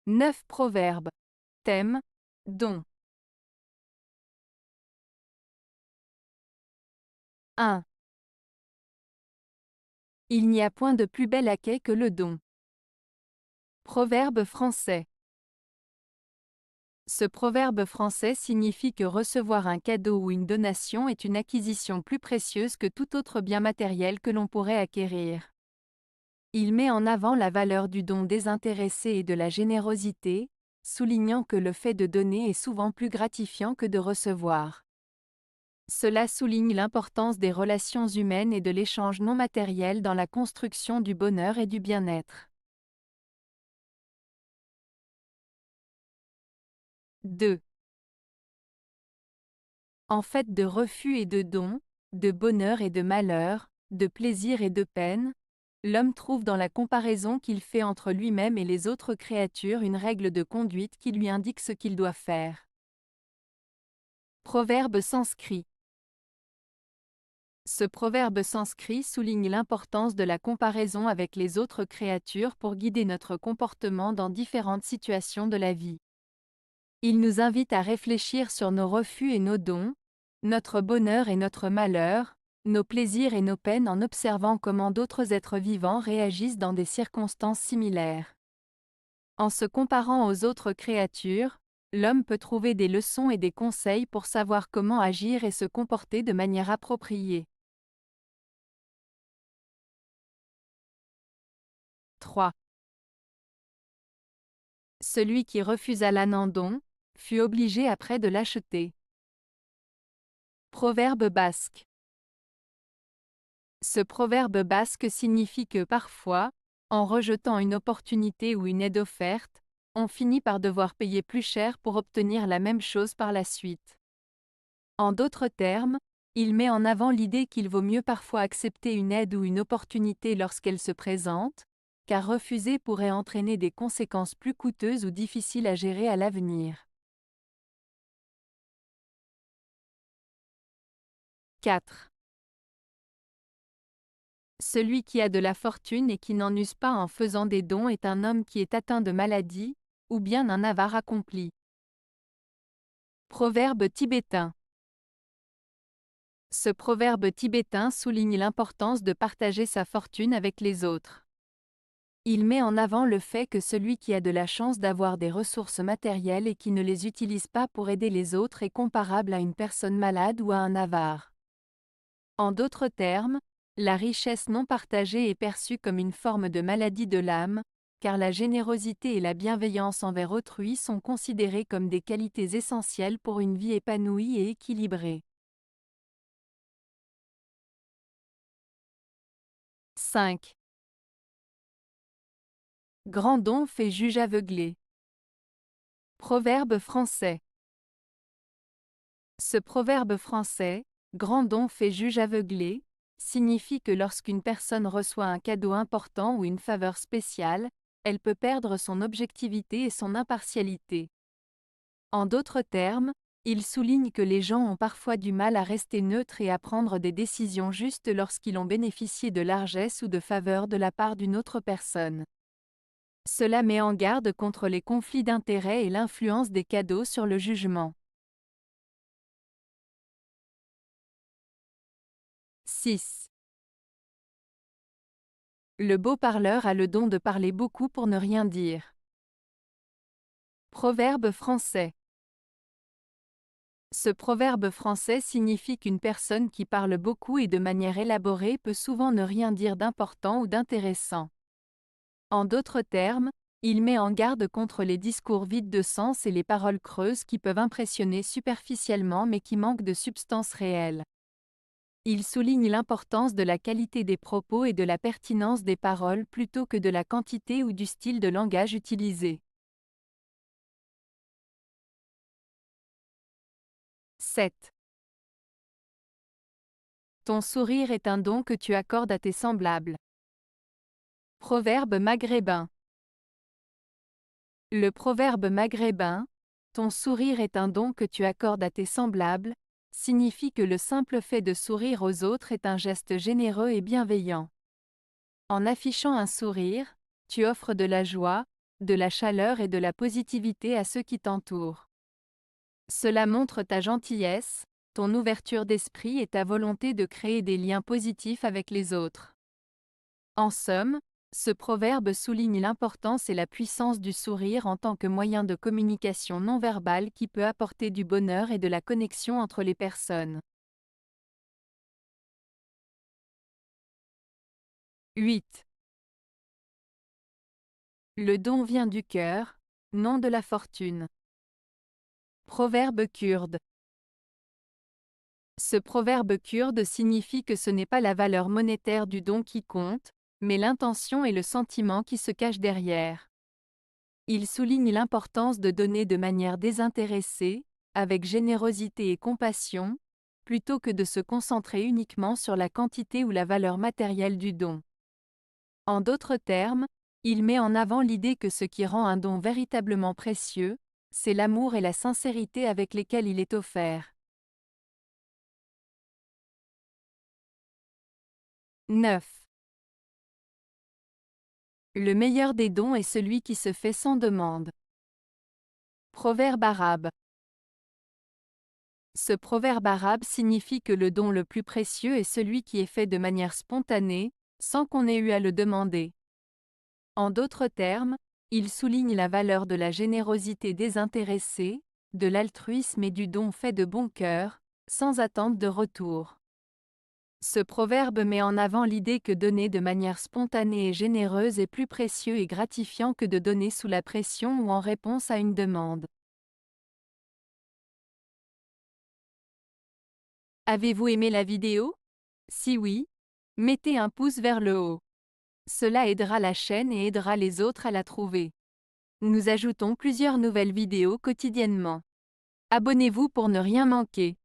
9 proverbes. Thème. Don. 1. Il n'y a point de plus bel acquet que le don. Proverbe français. Ce proverbe français signifie que recevoir un cadeau ou une donation est une acquisition plus précieuse que tout autre bien matériel que l'on pourrait acquérir. Il met en avant la valeur du don désintéressé et de la générosité, soulignant que le fait de donner est souvent plus gratifiant que de recevoir. Cela souligne l'importance des relations humaines et de l'échange non matériel dans la construction du bonheur et du bien-être. 2. En fait de refus et de don, de bonheur et de malheur, de plaisir et de peine, l'homme trouve dans la comparaison qu'il fait entre lui-même et les autres créatures une règle de conduite qui lui indique ce qu'il doit faire. Proverbe sanskrit. Ce proverbe sanskrit souligne l'importance de la comparaison avec les autres créatures pour guider notre comportement dans différentes situations de la vie. Il nous invite à réfléchir sur nos refus et nos dons, notre bonheur et notre malheur, nos plaisirs et nos peines en observant comment d'autres êtres vivants réagissent dans des circonstances similaires. En se comparant aux autres créatures, l'homme peut trouver des leçons et des conseils pour savoir comment agir et se comporter de manière appropriée. 3. Celui qui refusa l'âne en don, fut obligé après de l'acheter. Proverbe basque. Ce proverbe basque signifie que parfois, en rejetant une opportunité ou une aide offerte, on finit par devoir payer plus cher pour obtenir la même chose par la suite. En d'autres termes, il met en avant l'idée qu'il vaut mieux parfois accepter une aide ou une opportunité lorsqu'elle se présente, car refuser pourrait entraîner des conséquences plus coûteuses ou difficiles à gérer à l'avenir. 4. Celui qui a de la fortune et qui n'en use pas en faisant des dons est un homme qui est atteint de maladie, ou bien un avare accompli. Proverbe tibétain. Ce proverbe tibétain souligne l'importance de partager sa fortune avec les autres. Il met en avant le fait que celui qui a de la chance d'avoir des ressources matérielles et qui ne les utilise pas pour aider les autres est comparable à une personne malade ou à un avare. En d'autres termes, la richesse non partagée est perçue comme une forme de maladie de l'âme, car la générosité et la bienveillance envers autrui sont considérées comme des qualités essentielles pour une vie épanouie et équilibrée. 5. Grand don fait juge aveuglé. Proverbe français. Ce proverbe français, grand don fait juge aveuglé, signifie que lorsqu'une personne reçoit un cadeau important ou une faveur spéciale, elle peut perdre son objectivité et son impartialité. En d'autres termes, il souligne que les gens ont parfois du mal à rester neutres et à prendre des décisions justes lorsqu'ils ont bénéficié de largesses ou de faveurs de la part d'une autre personne. Cela met en garde contre les conflits d'intérêts et l'influence des cadeaux sur le jugement. 6. Le beau parleur a le don de parler beaucoup pour ne rien dire. Proverbe français. Ce proverbe français signifie qu'une personne qui parle beaucoup et de manière élaborée peut souvent ne rien dire d'important ou d'intéressant. En d'autres termes, il met en garde contre les discours vides de sens et les paroles creuses qui peuvent impressionner superficiellement mais qui manquent de substance réelle. Il souligne l'importance de la qualité des propos et de la pertinence des paroles plutôt que de la quantité ou du style de langage utilisé. 7. Ton sourire est un don que tu accordes à tes semblables. Proverbe maghrébin. Le proverbe maghrébin, ton sourire est un don que tu accordes à tes semblables, signifie que le simple fait de sourire aux autres est un geste généreux et bienveillant. En affichant un sourire, tu offres de la joie, de la chaleur et de la positivité à ceux qui t'entourent. Cela montre ta gentillesse, ton ouverture d'esprit et ta volonté de créer des liens positifs avec les autres. En somme, ce proverbe souligne l'importance et la puissance du sourire en tant que moyen de communication non verbale qui peut apporter du bonheur et de la connexion entre les personnes. 8. Le don vient du cœur, non de la fortune. Proverbe kurde. Ce proverbe kurde signifie que ce n'est pas la valeur monétaire du don qui compte, mais l'intention et le sentiment qui se cachent derrière. Il souligne l'importance de donner de manière désintéressée, avec générosité et compassion, plutôt que de se concentrer uniquement sur la quantité ou la valeur matérielle du don. En d'autres termes, il met en avant l'idée que ce qui rend un don véritablement précieux, c'est l'amour et la sincérité avec lesquels il est offert. 9. Le meilleur des dons est celui qui se fait sans demande. Proverbe arabe. Ce proverbe arabe signifie que le don le plus précieux est celui qui est fait de manière spontanée, sans qu'on ait eu à le demander. En d'autres termes, il souligne la valeur de la générosité désintéressée, de l'altruisme et du don fait de bon cœur, sans attente de retour. Ce proverbe met en avant l'idée que donner de manière spontanée et généreuse est plus précieux et gratifiant que de donner sous la pression ou en réponse à une demande. Avez-vous aimé la vidéo? Si oui, mettez un pouce vers le haut. Cela aidera la chaîne et aidera les autres à la trouver. Nous ajoutons plusieurs nouvelles vidéos quotidiennement. Abonnez-vous pour ne rien manquer.